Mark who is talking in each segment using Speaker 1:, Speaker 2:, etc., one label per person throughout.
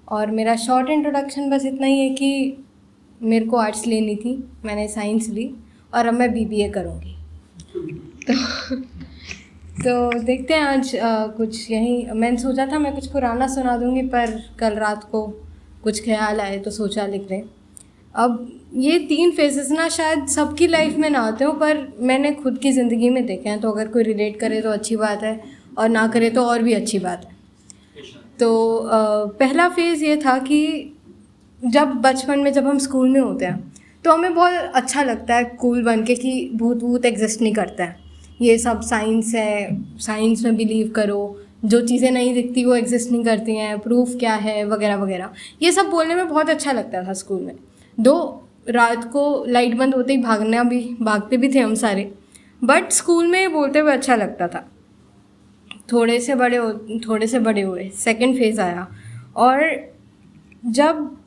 Speaker 1: और मेरा short introduction बस इतना ही है कि मेरे को आर्ट्स लेनी थी, मैंने साइंस ली और अब मैं बीबीए करूँगी। तो देखते हैं आज कुछ यहीं मैंने सोचा था मैं कुछ पुराना सुना दूँगी, पर कल रात को कुछ ख्याल आए तो सोचा लिख लें। अब ये 3 फेजेस ना शायद सबकी लाइफ में ना आते हो, पर मैंने खुद की ज़िंदगी में देखे हैं, तो अगर कोई रिलेट करे तो अच्छी बात है और ना करे तो और भी अच्छी बात है। तो पहला फेज़ ये था कि जब बचपन में जब हम स्कूल में होते हैं तो हमें बहुत अच्छा लगता है कूल बन के कि भूत वूत एग्जिस्ट नहीं करता है, ये सब साइंस है, साइंस में बिलीव करो, जो चीज़ें नहीं दिखती वो एग्जिस्ट नहीं करती हैं, प्रूफ क्या है वगैरह वगैरह, ये सब बोलने में बहुत अच्छा लगता था स्कूल में। दो रात को लाइट बंद होते ही भागते भी थे हम सारे, बट स्कूल में बोलते हुए अच्छा लगता था। थोड़े से बड़े हुए सेकंड फेज़ आया और जब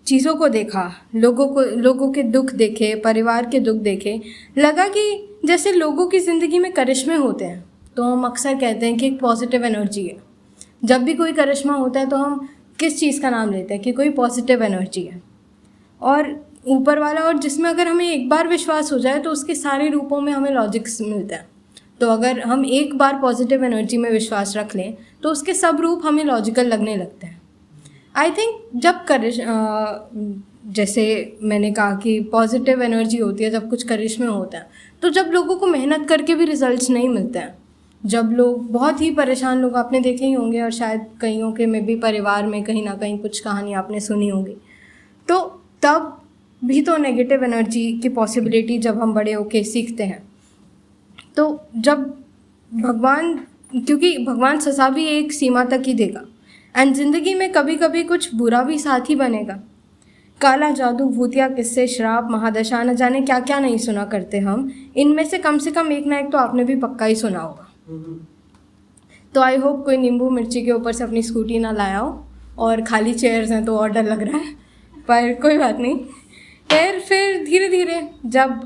Speaker 1: चीज़ों को देखा, लोगों के दुख देखे, परिवार के दुख देखे, लगा कि जैसे लोगों की ज़िंदगी में करिश्मे होते हैं तो हम अक्सर कहते हैं कि एक पॉजिटिव एनर्जी है। जब भी कोई करिश्मा होता है तो हम किस चीज़ का नाम लेते हैं कि कोई पॉजिटिव एनर्जी है और ऊपर वाला, और जिसमें अगर हमें एक बार विश्वास हो जाए तो उसके सारे रूपों में हमें लॉजिक्स मिलता है। तो अगर हम एक बार पॉजिटिव एनर्जी में विश्वास रख लें तो उसके सब रूप हमें लॉजिकल लगने लगते हैं। आई थिंक जब जैसे मैंने कहा कि पॉजिटिव एनर्जी होती है जब कुछ करिश्मे होता है, तो जब लोगों को मेहनत करके भी रिजल्ट्स नहीं मिलते हैं, जब लोग बहुत ही परेशान, लोग आपने देखे ही होंगे और शायद कईयों के में भी परिवार में कहीं ना कहीं कुछ कहानी आपने सुनी होगी, तो तब भी तो नेगेटिव एनर्जी की पॉसिबिलिटी जब हम बड़े होके सीखते हैं। तो जब क्योंकि भगवान सज़ा भी एक सीमा तक ही देगा एंड ज़िंदगी में कभी कभी कुछ बुरा भी साथ ही बनेगा। काला जादू, भूतिया किस्से, श्राप, महादशा, न जाने क्या क्या नहीं सुना करते हम, इनमें से कम एक ना एक तो आपने भी पक्का ही सुना होगा। तो आई होप कोई नींबू मिर्ची के ऊपर से अपनी स्कूटी ना लाया हो, और खाली चेयर्स हैं तो और डर लग रहा है, पर कोई बात नहीं। फिर धीरे धीरे जब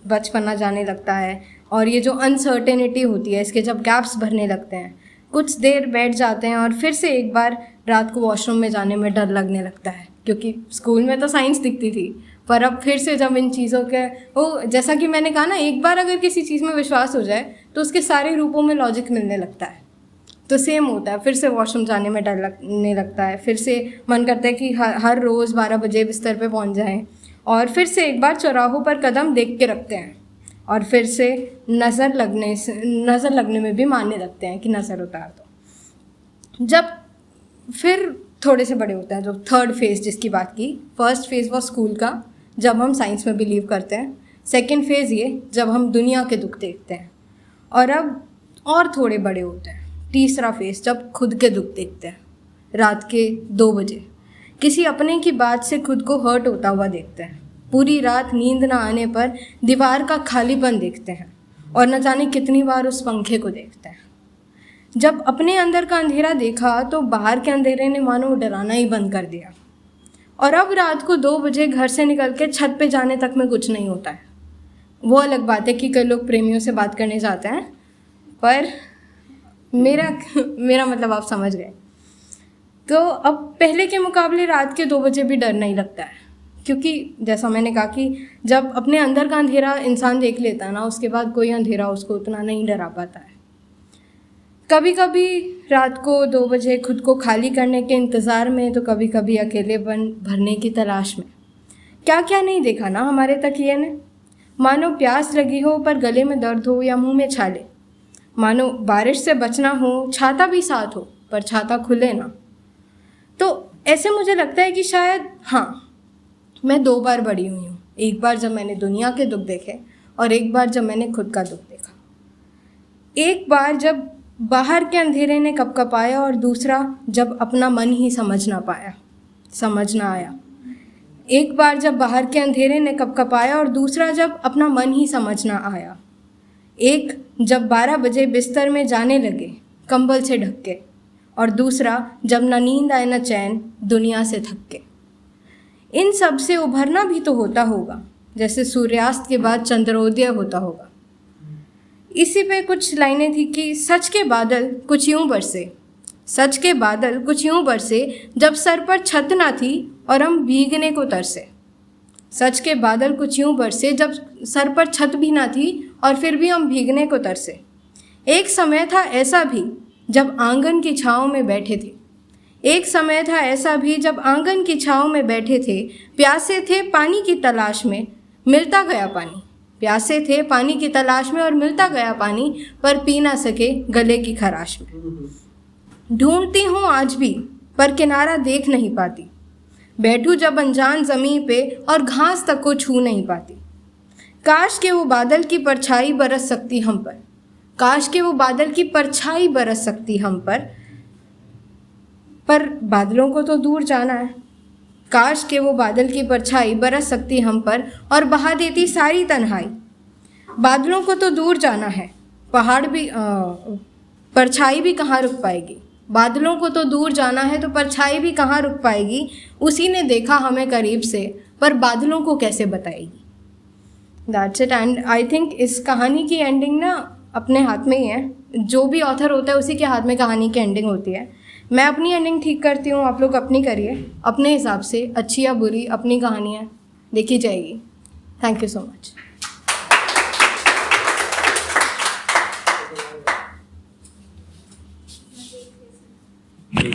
Speaker 1: बचपना जाने लगता है और ये जो अनसर्टेनिटी होती है, इसके जब गैप्स भरने लगते हैं, कुछ देर बैठ जाते हैं और फिर से एक बार रात को वॉशरूम में जाने में डर लगने लगता है, क्योंकि स्कूल में तो साइंस दिखती थी, पर अब फिर से जब इन चीज़ों के जैसा कि मैंने कहा ना, एक बार अगर किसी चीज़ में विश्वास हो जाए तो उसके सारे रूपों में लॉजिक मिलने लगता है। तो सेम होता है, फिर से वॉशरूम जाने में डर लगने लगता है, फिर से मन करता है कि हर रोज़ 12 बजे बिस्तर पे पहुंच जाएं, और फिर से एक बार चौराहों पर कदम देख के रखते हैं, और फिर से नज़र लगने में भी मानने लगते हैं कि नज़र उतार दो। जब फिर थोड़े से बड़े होते हैं, जो थर्ड फेज़ जिसकी बात की, फर्स्ट फेज़ वो स्कूल का जब हम साइंस में बिलीव करते हैं, सेकेंड फेज़ ये जब हम दुनिया के दुख देखते हैं, और अब और थोड़े बड़े होते हैं, तीसरा फेज़ जब खुद के दुख देखते हैं, रात के 2 बजे किसी अपने की बात से खुद को हर्ट होता हुआ देखते हैं, पूरी रात नींद ना आने पर दीवार का खालीपन देखते हैं, और न जाने कितनी बार उस पंखे को देखते हैं। जब अपने अंदर का अंधेरा देखा तो बाहर के अंधेरे ने मानो डराना ही बंद कर दिया, और अब रात को 2 बजे घर से निकल के छत पे जाने तक में कुछ नहीं होता है। वो अलग बात है कि कई लोग प्रेमियों से बात करने जाते हैं, पर मेरा मतलब आप समझ गए। तो अब पहले के मुकाबले रात के 2 बजे भी डर नहीं लगता है, क्योंकि जैसा मैंने कहा कि जब अपने अंदर का अंधेरा इंसान देख लेता है ना, उसके बाद कोई अंधेरा उसको उतना नहीं डरा पाता है। कभी कभी रात को 2 बजे खुद को खाली करने के इंतज़ार में, तो कभी कभी अकेलेपन भरने की तलाश में, क्या क्या नहीं देखा ना हमारे तकिए ने। मानो प्यास लगी हो पर गले में दर्द हो या मुंह में छाले, मानो बारिश से बचना हो, छाता भी साथ हो पर छाता खुले ना। तो ऐसे मुझे लगता है कि शायद हाँ, मैं 2 बार बड़ी हुई हूँ, एक बार जब मैंने दुनिया के दुख देखे और एक बार जब मैंने खुद का दुख देखा। एक बार जब बाहर के अंधेरे ने कपकपाया और दूसरा जब अपना मन ही समझ ना आया। एक बार जब बाहर के अंधेरे ने कपकपाया और दूसरा जब अपना मन ही समझ ना आया। एक जब 12 बजे बिस्तर में जाने लगे कंबल से ढक के, और दूसरा जब न नींद आए न चैन दुनिया से थक के। इन सब से उभरना भी तो होता होगा, जैसे सूर्यास्त के बाद चंद्रोदय होता होगा। इसी पे कुछ लाइनें थी कि सच के बादल कुछ यूं बरसे, सच के बादल कुछ यूं बरसे जब सर पर छत ना थी और हम भीगने को तरसे। सच के बादल कुछ यूं बरसे जब सर पर छत भी ना थी और फिर भी हम भीगने को तरसे। एक समय था ऐसा भी जब आंगन की छाँव में बैठे थे। एक समय था ऐसा भी जब आंगन की छाँव में बैठे थे, प्यासे थे पानी की तलाश में, मिलता गया पानी। प्यासे थे पानी की तलाश में और मिलता गया पानी, पर पी ना सके गले की खराश में। ढूंढती हूँ आज भी पर किनारा देख नहीं पाती, बैठूं जब अनजान ज़मीन पे और घास तक को छू नहीं पाती। काश के वो बादल की परछाई बरस सकती हम पर, काश के वो बादल की परछाई बरस सकती हम पर बादलों को तो दूर जाना है। काश के वो बादल की परछाई बरस सकती हम पर और बहा देती सारी तन्हाई। बादलों को तो दूर जाना है, पहाड़ भी परछाई भी कहाँ रुक पाएगी। बादलों को तो दूर जाना है तो परछाई भी कहाँ रुक पाएगी। उसी ने देखा हमें करीब से, पर बादलों को कैसे बताएगी। That's it. And I think इस कहानी की एंडिंग ना अपने हाथ में ही है। जो भी ऑथर होता है उसी के हाथ में कहानी की एंडिंग होती है। मैं अपनी एंडिंग ठीक करती हूँ, आप लोग अपनी करिए अपने हिसाब से। अच्छी या बुरी अपनी कहानी है, देखी जाएगी। Thank you so much.